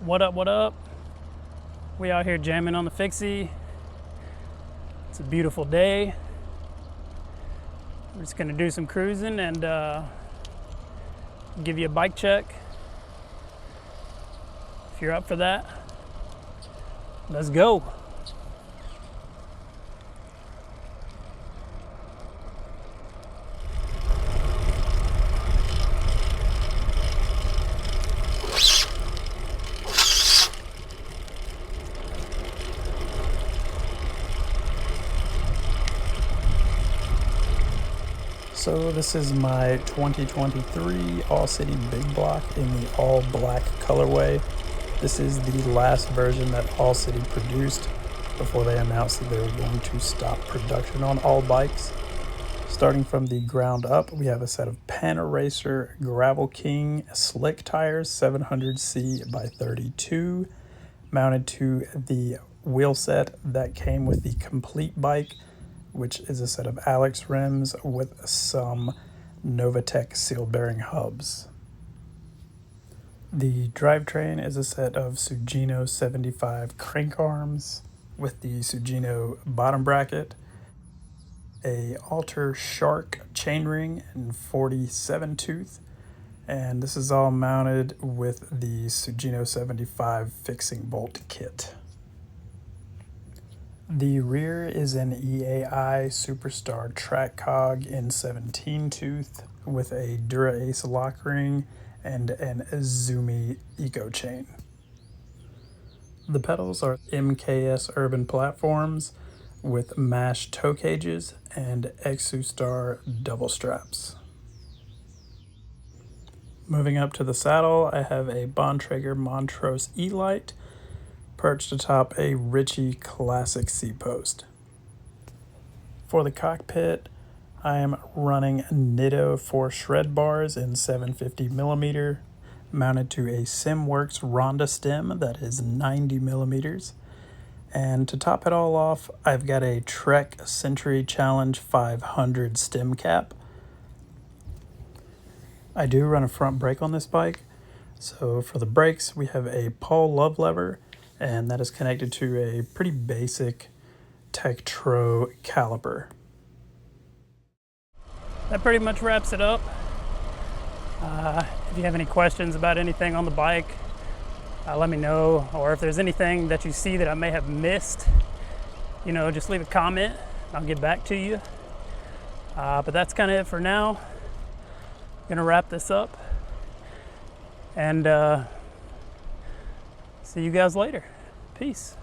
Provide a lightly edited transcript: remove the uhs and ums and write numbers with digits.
What up, what up? We out here jamming on the fixie. It's a beautiful day. We're just gonna do some cruising and give you a bike check. If you're up for that, let's go. So this is my 2023 All City Big Block in the all black colorway. This is the last version that All City produced before they announced that they were going to stop production on all bikes. Starting from the ground up, we have a set of Pan-Racer Gravel King slick tires, 700C by 32, mounted to the wheel set that came with the complete bike, which is a set of Alex rims with some Novatec seal bearing hubs. The drivetrain is a set of Sugino 75 crank arms with the Sugino bottom bracket, a Alter Shark chainring and 47 tooth, and this is all mounted with the Sugino 75 fixing bolt kit. The rear is an EAI Superstar track cog in 17 tooth with a Dura Ace lock ring and an Izumi Eco chain. The pedals are MKS Urban platforms with MASH toe cages and Exustar double straps. Moving up to the saddle, I have a Bontrager Montrose E-Lite perched atop a Ritchie Classic C-Post. For the cockpit, I am running Nitto 4 shred bars in 750 millimeter, mounted to a SimWorks Ronda stem that is 90 millimeters. And to top it all off, I've got a Trek Century Challenge 500 stem cap. I do run a front brake on this bike, so for the brakes we have a Paul Love lever, and that is connected to a pretty basic Tektro caliper. That pretty much wraps it up. If you have any questions about anything on the bike, let me know, or if there's anything that you see that I may have missed, just leave a comment. I'll get back to you. But that's kind of it for now. I'm gonna wrap this up and see you guys later. Peace.